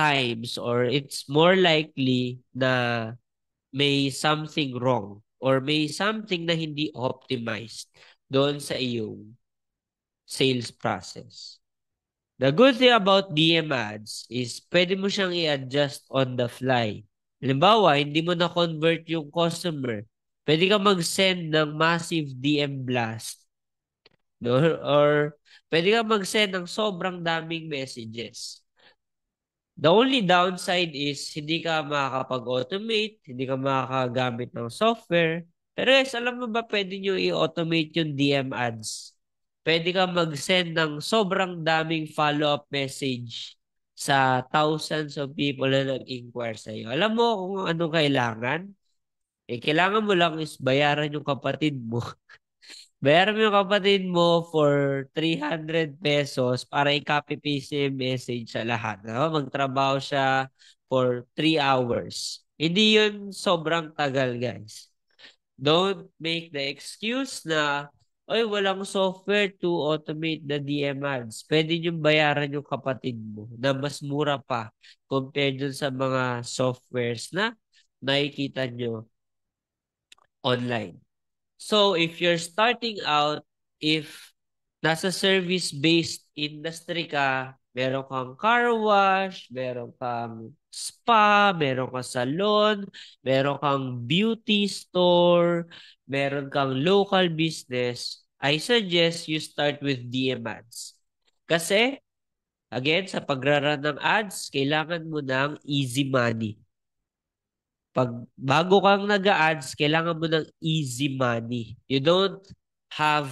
times or it's more likely na may something wrong or may something na hindi optimized doon sa iyong sales process. The good thing about DM ads is pwede mo siyang i-adjust on the fly. Halimbawa, hindi mo na-convert yung customer. Pwede ka mag-send ng massive DM blast. No? Or pwede ka mag-send ng sobrang daming messages. The only downside is hindi ka makakapag-automate, hindi ka makakagamit ng software. Pero guys, alam mo ba pwede nyo i-automate yung DM ads? Pwede ka mag-send ng sobrang daming follow-up message sa thousands of people na nag-inquire sa'yo. Alam mo kung ano kailangan? Kailangan mo lang is bayaran yung kapatid mo. Bayaran mo yung kapatid mo for 300 pesos para i-copy-paste yung message sa lahat. No? Magtrabaho siya for 3 hours. Hindi yun sobrang tagal, guys. Don't make the excuse na, oy, walang software to automate the DM ads. Pwede nyo bayaran yung kapatid mo na mas mura pa compared dun sa mga softwares na nakikita nyo online. So, if you're starting out, if nasa service-based industry ka, meron kang car wash, meron kang spa, meron kang salon, meron kang beauty store, meron kang local business, I suggest you start with DM ads. Kasi, again, sa pagraran ng ads, kailangan mo ng easy money. Bago kang nag-ads, kailangan mo ng easy money. You don't have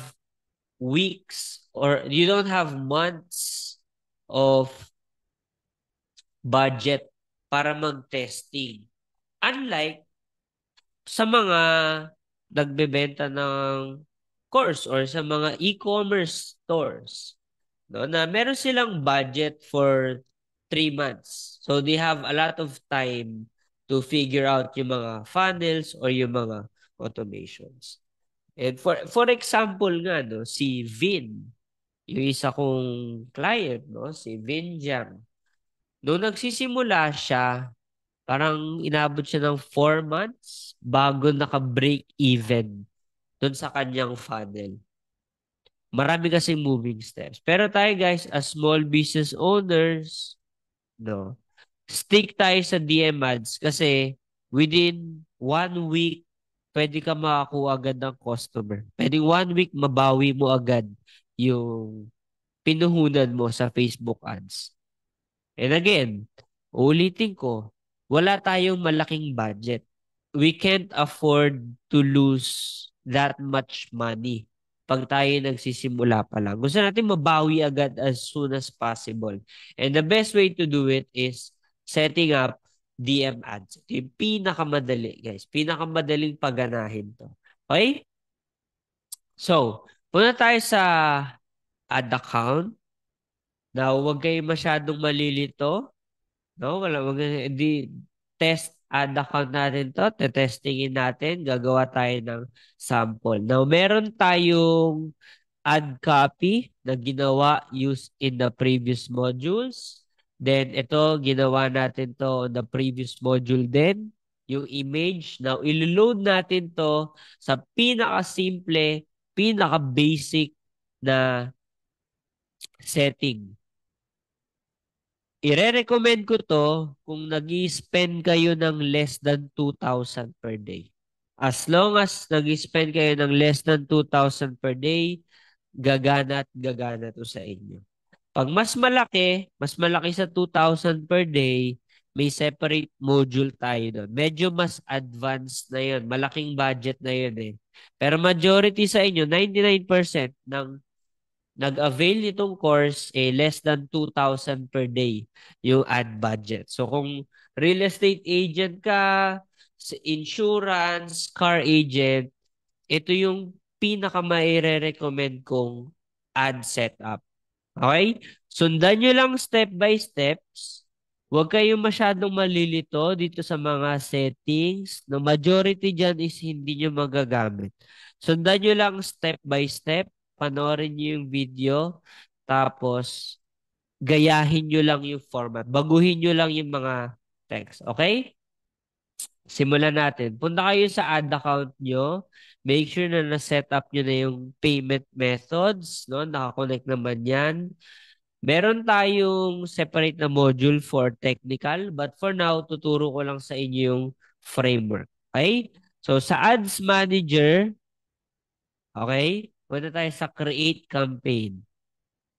weeks or you don't have months of budget para mag-testing. Unlike sa mga nagbebenta ng course or sa mga e-commerce stores, no, na meron silang budget for 3 months. So they have a lot of time to figure out yung mga funnels or yung mga automations. And for example nga, no, si Vin, yung isa kong client, no, si Vin Jiang. Noong nagsisimula siya, parang inabot siya ng 4 months bago naka-break even dun sa kanyang funnel. Marami kasing moving steps. Pero tayo guys, as small business owners, no, stick tayo sa DM ads kasi within 1 week, pwede ka makakuha agad ng customer. Pwede 1 week mabawi mo agad yung pinuhunan mo sa Facebook ads. And again, ulitin ko, wala tayong malaking budget. We can't afford to lose that much money pag tayo nagsisimula pa lang. Gusto natin mabawi agad as soon as possible. And the best way to do it is setting up DM ads. Ito yung pinakamadali, guys. Pinakamadaling pagganahin to. Okay? So, punta tayo sa ad account. Now, huwag kayo masyadong malilito. No, hindi test ad account natin to. Testingin natin. Gagawa tayo ng sample. Now, meron tayong ad copy na ginawa used in the previous modules. Then, ito, ginawa natin to on the previous module din. Yung image. Now, ilo-load natin to sa pinaka-simple, pinaka-basic na setting. Ire-recommend ko to kung nag-i-spend kayo ng less than 2,000 per day. As long as nag-i-spend kayo ng less than 2,000 per day, gagana at gagana to sa inyo. Pag mas malaki sa 2,000 per day, may separate module tayo doon. Medyo mas advanced na yun. Malaking budget na yun eh. Pero majority sa inyo, 99% ng nag-avail nitong course, less than 2,000 per day yung ad budget. So kung real estate agent ka, insurance, car agent, ito yung pinaka maire-recommend kong ad setup. Okay? Sundan nyo lang step by steps. Huwag kayong masyadong malilito dito sa mga settings. The majority dyan is hindi nyo magagamit. Sundan nyo lang step by step. Panoorin nyo yung video. Tapos, gayahin nyo lang yung format. Baguhin nyo lang yung mga text. Okay? Simulan natin. Punta kayo sa ad account nyo. Make sure na na-set up nyo na yung payment methods. No? Nakakonect naman yan. Meron tayong separate na module for technical. But for now, tuturo ko lang sa inyo yung framework. Okay? So, sa Ads Manager, okay? Punta tayo sa Create Campaign.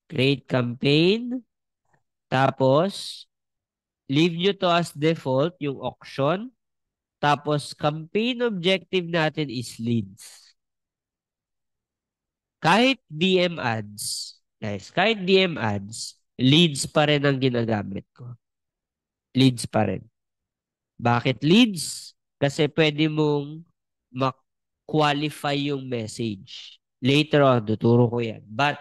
Create Campaign. Tapos, leave nyo to as default, yung auction. Tapos, campaign objective natin is leads. Kahit DM ads, guys, kahit DM ads, leads pa rin ang ginagamit ko. Leads pa rin. Bakit leads? Kasi pwede mong ma-qualify yung message. Later on, tuturo ko yan. But,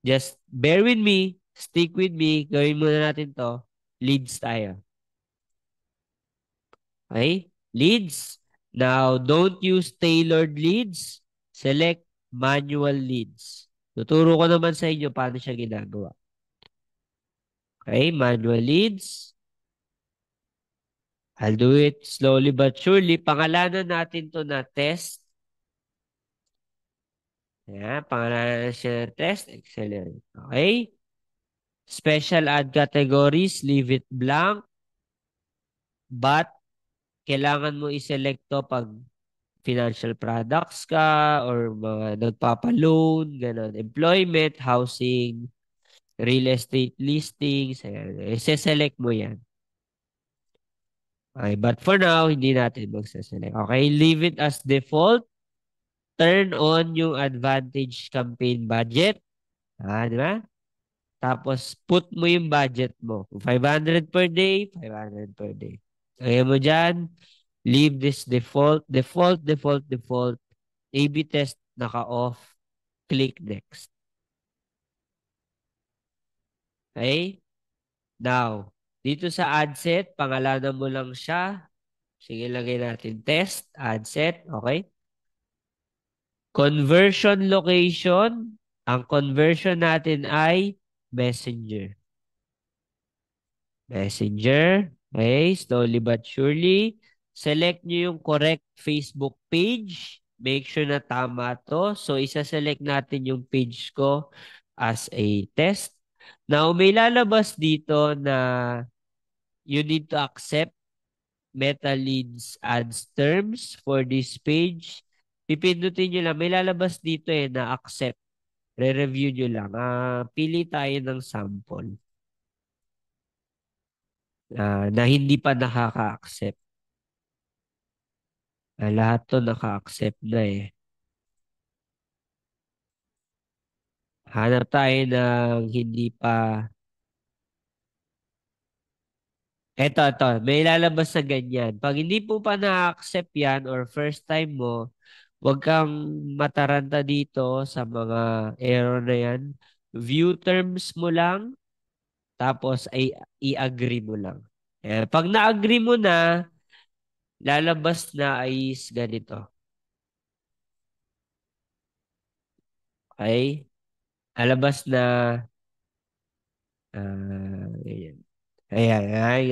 just bear with me, stick with me, gawin muna natin to. Leads tayo. Okay? Leads. Now, don't use tailored leads. Select manual leads. Tuturo ko naman sa inyo paano siya ginagawa. Okay? Manual leads. I'll do it slowly but surely. Pangalanan natin to na test. Ayan, pangalanan na siya na test. Excellent. Okay? Special ad categories, leave it blank. But, kailangan mo i-select to pag financial products ka or mga nagpapa-loan, ganun. Employment, housing, real estate listings, ayan. I-select mo yan. Okay, but for now, hindi natin magsaselect. Okay, leave it as default. Turn on yung advantage campaign budget. Di ba? Tapos, put mo yung budget mo. 500 per day, 500 per day. Kaya mo dyan, leave this default, default, default, default. A/B test naka-off. Click next. Okay? Now, dito sa ad set, pangalanan mo lang siya. Sige, lagay natin test, ad set. Okay? Conversion location. Ang conversion natin ay Messenger. Messenger. Okay, slowly but surely. Select nyo yung correct Facebook page. Make sure na tama to. So, isa-select natin yung page ko as a test. Now, may lalabas dito na you need to accept Meta Leads ads terms for this page. Pipindutin nyo lang. May lalabas dito na accept. Re-review nyo lang. Pili tayo ng sample na hindi pa nakaka-accept. Lahat to naka-accept na eh. Hanap tayo ng hindi pa. Ito. May lalabas sa ganyan. Pag hindi po pa na-accept yan or first time mo, huwag kang mataranta dito sa mga error na yan. View terms mo lang, tapos ay i-agree mo lang. Pag na-agree mo na, lalabas na is ganito. Okay? Lalabas na ganyan. Ayan,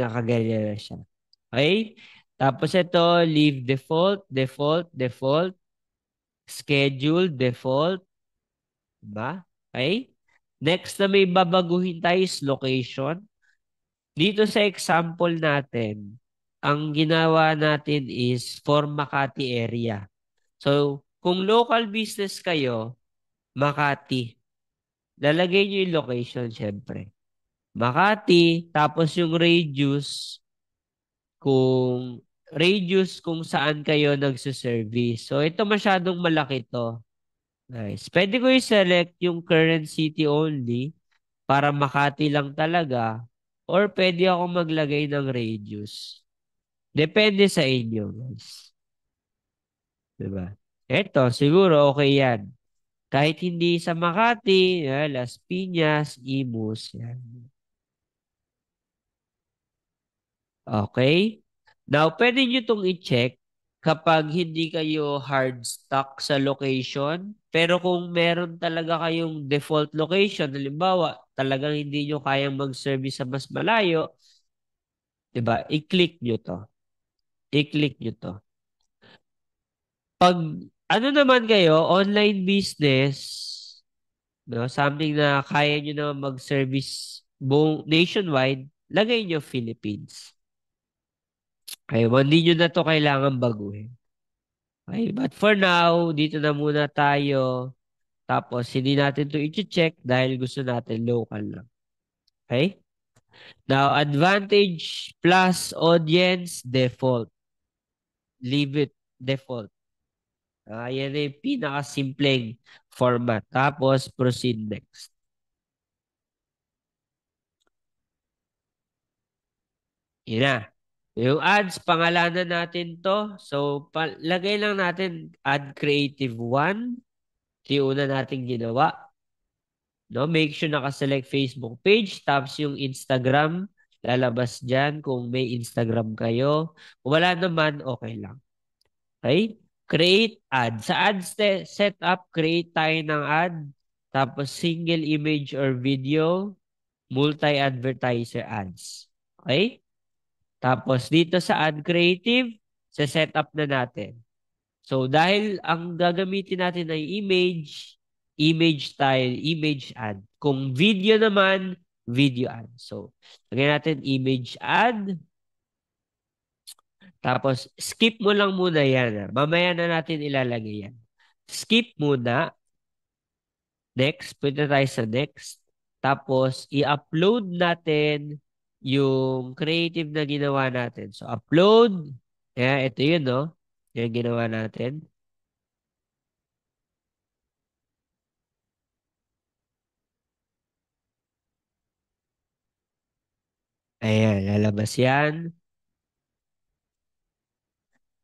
nakaganyan na siya. Okay? Tapos ito, leave default, default, default, schedule, default. Diba? Okay? Next na may babaguhin tayo is location. Dito sa example natin, ang ginawa natin is for Makati area. So, kung local business kayo, Makati, lalagay nyo yung location syempre. Makati, tapos yung radius kung saan kayo nagsiservice. So, ito masyadong malaki to. Nice. Pwede ko i-select yung current city only para Makati lang talaga or pwede ako maglagay ng radius. Depende sa inyo, guys. Diba? Ito, siguro okay yan. Kahit hindi sa Makati, Las Piñas, Imus, yan. Okay? Now, pwede nyo itong i-check kapag hindi kayo hard stuck sa location. Pero kung meron talaga kayong default location, halimbawa, talagang hindi nyo kayang mag-service sa mas malayo, 'di ba? I-click nyo to. I-click nyo to. Pag ano naman kayo, online business, no, something na kaya nyo na mag-service buong nationwide, lagay nyo Philippines. Okay, hindi nyo na to kailangan baguhin. Okay, but for now, dito na muna tayo. Tapos, hindi natin to i-check dahil gusto natin local lang. Okay? Now, advantage plus audience default. Leave it default. Yan na yung pinakasimpleng format. Tapos, proceed next. Yun na. Yung ads, pangalanan natin to. So, lagay lang natin add creative 1. Ito yung una natin ginawa. No? Make sure nakaselect Facebook page. Tapos yung Instagram, lalabas dyan kung may Instagram kayo. Kung wala naman, okay lang. Okay? Create ad. Sa ad setup, create tayo ng ad. Tapos single image or video, multi-advertiser ads. Okay? Tapos dito sa ad creative, sa setup na natin. So dahil ang gagamitin natin ay image, image style, image ad. Kung video naman, video ad. So, lagyan natin image ad. Tapos, skip mo lang muna yan. Mamaya na natin ilalagay yan. Skip muna. Next, punta tayo sa next. Tapos, i-upload natin yung creative na ginawa natin. So, upload. Ayan, ito yun, no? Yan ginawa natin. Ayan, lalabas yan.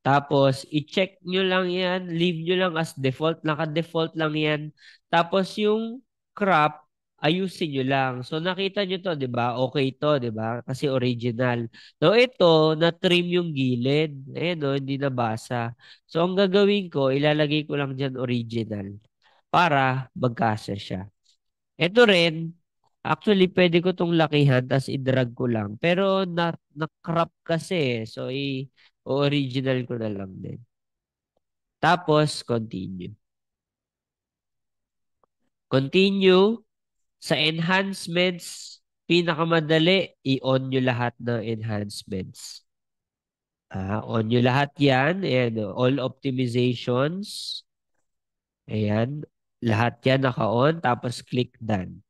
Tapos, i-check nyo lang yan. Leave nyo lang as default. Naka-default lang yan. Tapos, yung crop, ayusin nyo lang. So, nakita nyo to, di ba? Okay to, di ba? Kasi original. So, ito, na-trim yung gilid. Ayan, no, hindi nabasa. So, ang gagawin ko, ilalagay ko lang dyan original para magkasa siya. Ito rin, actually, pwede ko tong lakihan, tapos i-drag ko lang. Pero, na-crop kasi. So, original ko na lang din. Tapos, continue. Continue. Sa enhancements, pinakamadali, i-on nyo lahat ng enhancements. On nyo lahat yan. Ayan, all optimizations. Ayan. Lahat yan naka-on. Tapos, click done.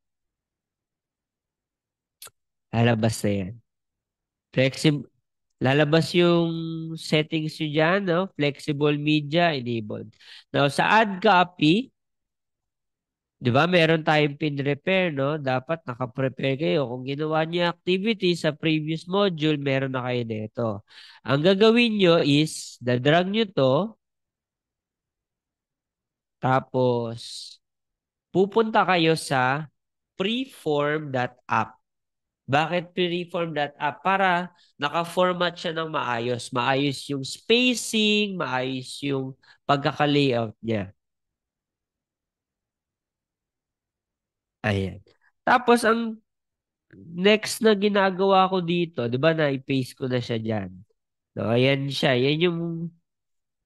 Lalabas na yan. Lalabas yung settings nyo dyan, no? Flexible media, enabled. Now, sa add copy, di ba, meron tayong pin repair, no? Dapat nakaprepare kayo. Kung ginawa niyo activity sa previous module, meron na kayo nito. Ang gagawin nyo is, dadrag nyo to, tapos, pupunta kayo sa preform.app. Bakit preform.app? Para naka-format siya ng maayos. Maayos yung spacing, maayos yung pagkaka-layout niya. Ayan. Tapos, ang next na ginagawa ko dito, di ba na-paste ko na siya dyan. No, ayan siya.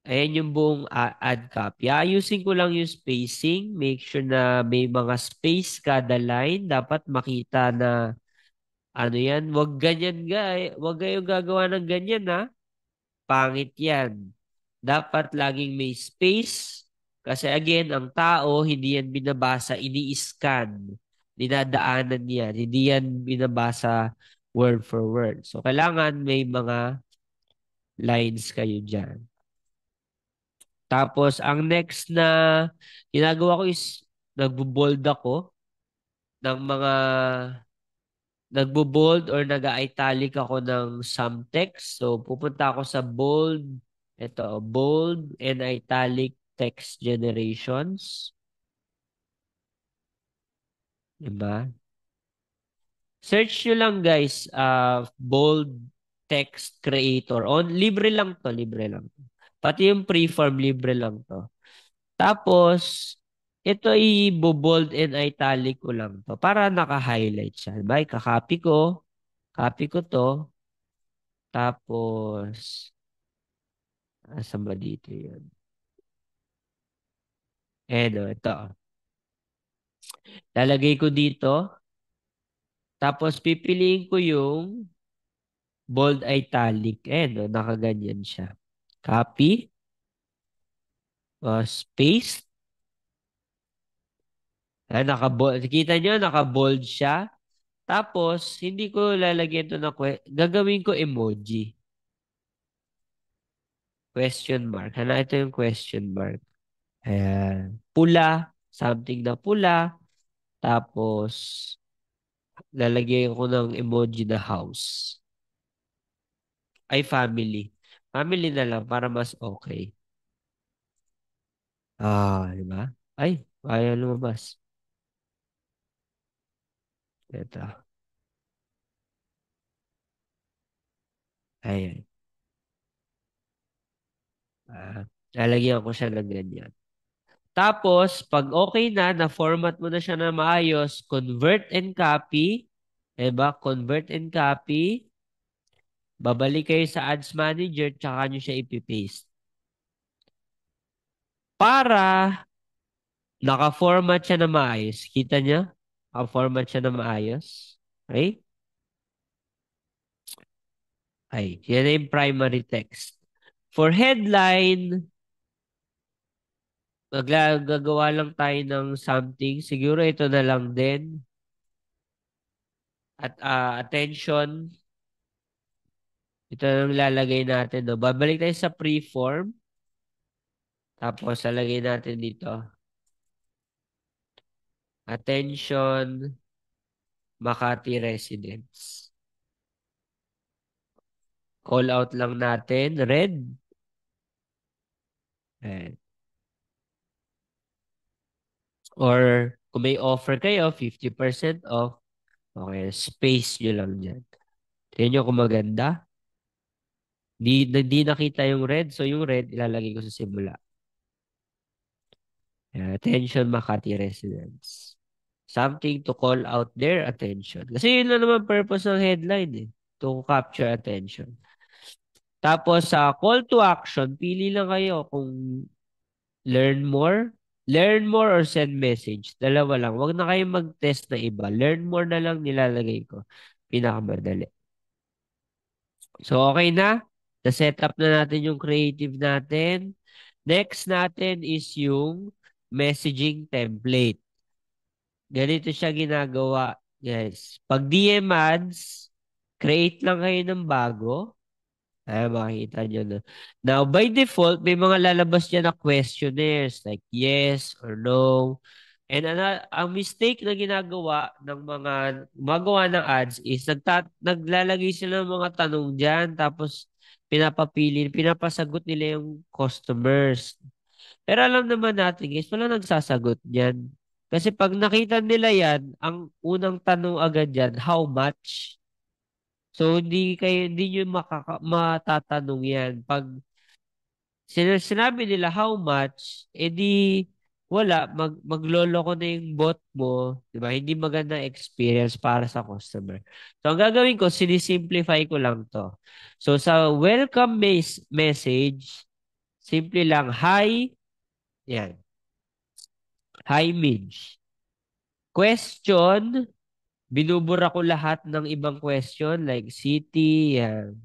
Ayan yung buong ad copy. Ayusin ko lang yung spacing. Make sure na may mga space kada line. Dapat makita na ano yan. Wag ganyan guys. Wag kayong gagawa ng ganyan ha. Pangit yan. Dapat laging may space. Kasi again, ang tao, hindi yan binabasa, ini-scan. Dinadaanan yan. Hindi yan binabasa word for word. So, kailangan may mga lines kayo dyan. Tapos, ang next na ginagawa ko is nagbo-bold ako ng mga nagbo-bold or nag-italic ako ng some text. So, pupunta ako sa bold. Ito, bold and italic text generations. Diba? Search nyo lang guys, bold text creator. Libre lang to, libre lang. Pati yung preform, libre lang to. Tapos, ito i-bold and italic ko lang to para naka-highlight siya. Diba? Copy ko to, tapos, asa ba dito yun? Ito. Lalagay ko dito, tapos pipiliin ko yung bold italic. Nakaganyan siya. Copy, paste. Naka-bold. Kita nyo, naka-bold siya. Tapos, hindi ko lalagyan to na gagawin ko emoji. Question mark. Ito yung question mark. Ayan. Pula. Something na pula. Tapos, lalagyan ko ng emoji na house. Ay, family. Family na lang para mas okay. Di ba? Ay, ayaw lumabas. Ito. Ayan. Lalagyan ko siya ng ganyan. Tapos, pag okay na-format mo na siya na maayos, convert and copy. Diba? Convert and copy. Babalik kayo sa Ads Manager, tsaka nyo siya ipipaste. Para naka-format siya na maayos. Kita niya? Naka-format siya na maayos. Okay? Ay, yan na yung primary text. For headline, gagawa lang tayo ng something. Siguro ito na lang din. At attention. Ito ang lalagay natin. No? Babalik tayo sa preform. Tapos, lalagay natin dito. Attention, Makati residents. Call out lang natin. Red. Ayan. Or, kung may offer kayo, 50% off. Okay, space nyo lang dyan. Tingnan nyo kung maganda. Di nakita yung red. So, yung red, ilalagay ko sa simula. Attention, Makati residents. Something to call out their attention. Kasi yun lang naman purpose ng headline to capture attention. Tapos sa call to action, pili lang kayo kung learn more or send message. Dalawa lang. Huwag na kayong mag-test na iba. Learn more na lang nilalagay ko. Pinakamadali. So okay na. Na-set up na natin yung creative natin. Next natin is yung messaging template. Ganito siya ginagawa, guys. Pag DM ads, create lang kayo ng bago. Makikita nyo na. Now, by default, may mga lalabas dyan na questionnaires like yes or no. And ang mistake na ginagawa ng mga gumagawa ng ads is naglalagay sila ng mga tanong dyan tapos pinapasagot nila yung customers. Pero alam naman natin guys, wala nagsasagot niyan. Kasi pag nakita nila yan, ang unang tanong agad yan, how much? So hindi niyo matatanong yan. Pag sinabi nila how much, edi wala, magloloko na yung bot mo, di ba? Hindi magandang experience para sa customer. So ang gagawin ko, sinisimplify ko lang to. So sa welcome message, simple lang, hi, yan. Hi, Midge. Question, binubura ko lahat ng ibang question like city, yan.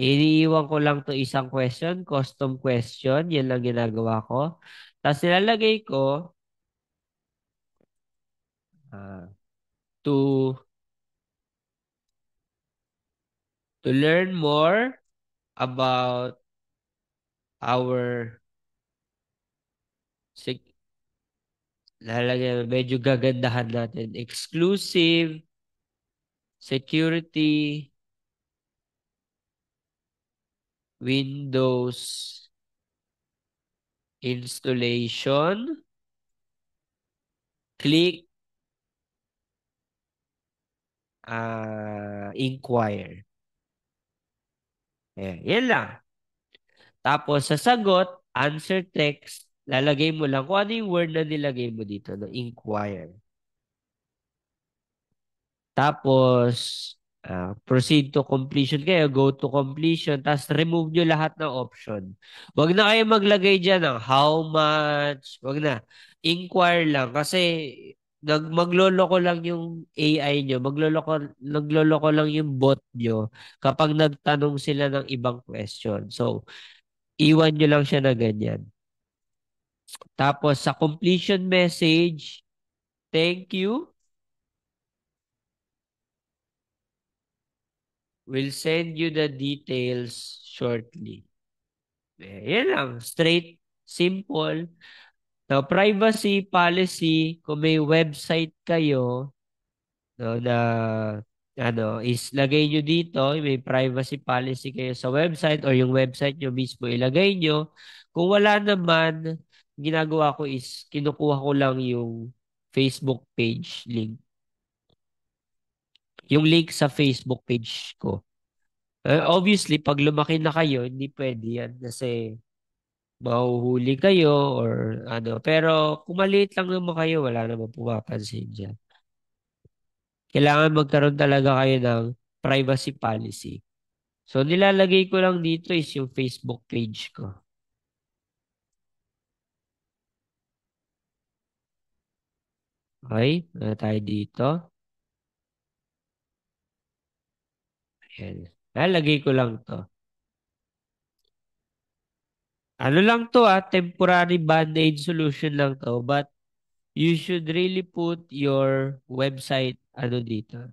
Iniiwan ko lang to isang question, custom question, yan lang ginagawa ko. Tapos nilalagay ko uh, to learn more about our sec- lalagay, medyo gagandahan natin. Exclusive, security, Windows installation, click inquire. Yan lang. Tapos sa sagot, answer text, lalagay mo lang kung ano yung word na nilagay mo dito, no? Inquire. Tapos, proceed to completion kayo, go to completion, tapos remove nyo lahat ng option. Huwag na kayo maglagay dyan ng how much, huwag na. Inquire lang kasi magloloko lang yung AI nyo, magloloko lang yung bot nyo kapag nagtanong sila ng ibang question. So, iwan nyo lang siya na ganyan. Tapos, sa completion message, thank you. We'll send you the details shortly. Yan lang. Straight, simple. Now, privacy policy, kung may website kayo, no, na is lagay nyo dito, may privacy policy kayo sa website or yung website nyo mismo ilagay nyo. Kung wala naman, ginagawa ko is kinukuha ko lang yung Facebook page link. Yung link sa Facebook page ko. Obviously, pag lumaki na kayo, hindi pwede yan kasi mahuhuli kayo or ano. Pero kung maliit lang naman kayo, wala namang pumapansin dyan. Kailangan magkaroon talaga kayo ng privacy policy. So, nilalagay ko lang dito is yung Facebook page ko. Okay? Ano tayo dito? Ayan. Nalagay ko lang to. Ano lang to temporary band-aid solution lang to. But you should really put your website, dito?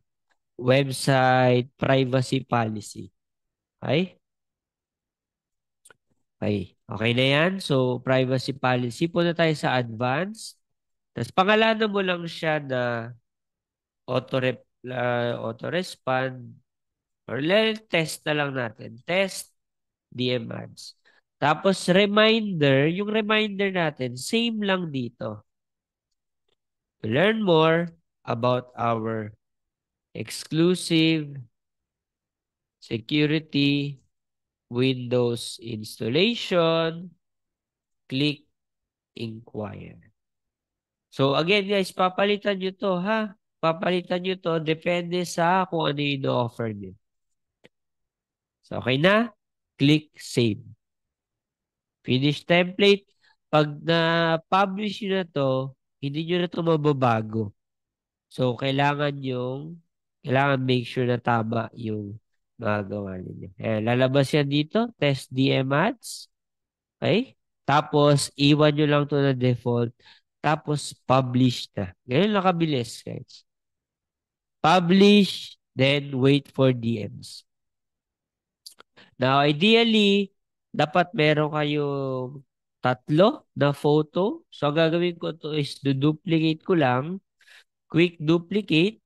Website privacy policy. Okay? Okay. Okay na yan. So, privacy policy. Punta tayo sa advanced. Tapos, pangalanan mo lang siya na auto-respond or test na lang natin. Test DM ads. Tapos, reminder. Yung reminder natin, same lang dito. To learn more about our exclusive security Windows installation, click inquire. So again guys, papalitan nyo to ha. Papalitan nyo to depende sa kung ano yung offer nyo. So okay na, click save. Finish template. Pag na-publish nyo na to, hindi nyo na to mababago. So kailangan make sure na tama yung magagawa ninyo. Lalabas yan dito, test DM ads. Okay? Tapos, iwan nyo lang to na default. Tapos, publish na. Ganyan lang kabilis, guys. Publish, then wait for DMs. Now, ideally, dapat meron kayong tatlo na photo. So, ang gagawin ko to is duplicate ko lang. Quick duplicate.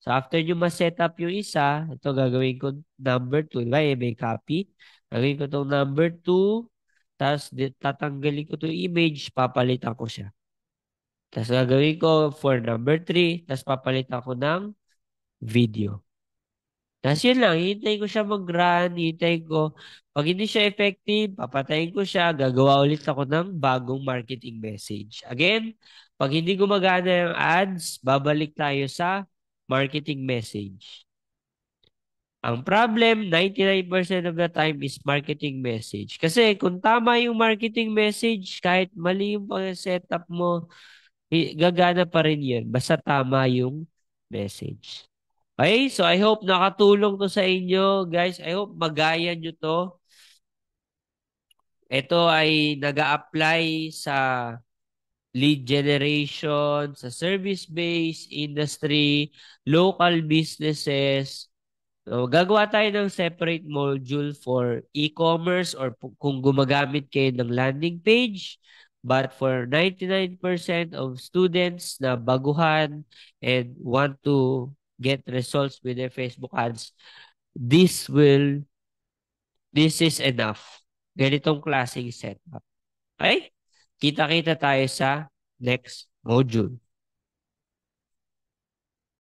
So, after nyo ma-set up yung isa, ito gagawin ko number 2. Diba? May copy. Gagawin ko itong number 2. Tapos, tatanggalin ko itong image, papalitan ko siya. Tapos, gagawin ko for number 3. Tapos, papalitan ko ng video. Tapos, yun lang. Hintayin ko siya mag-run. Hintayin ko. Pag hindi siya effective, papatayin ko siya. Gagawa ulit ako ng bagong marketing message. Again, pag hindi gumagana yung ads, babalik tayo sa marketing message. Ang problem, 99% of the time is marketing message. Kasi kung tama yung marketing message, kahit mali yung setup mo, gagana pa rin yun. Basta tama yung message. Okay, so I hope nakatulong to sa inyo. Guys, I hope magaya nyo to. Ito ay nag-a-apply sa lead generation, sa service-based industry, local businesses. So, gagawa tayo ng separate module for e-commerce or kung gumagamit kayo ng landing page. But for 99% of students na baguhan and want to get results with their Facebook ads, this is enough. Ganitong klaseng setup. Okay? Kita-kita tayo sa next module.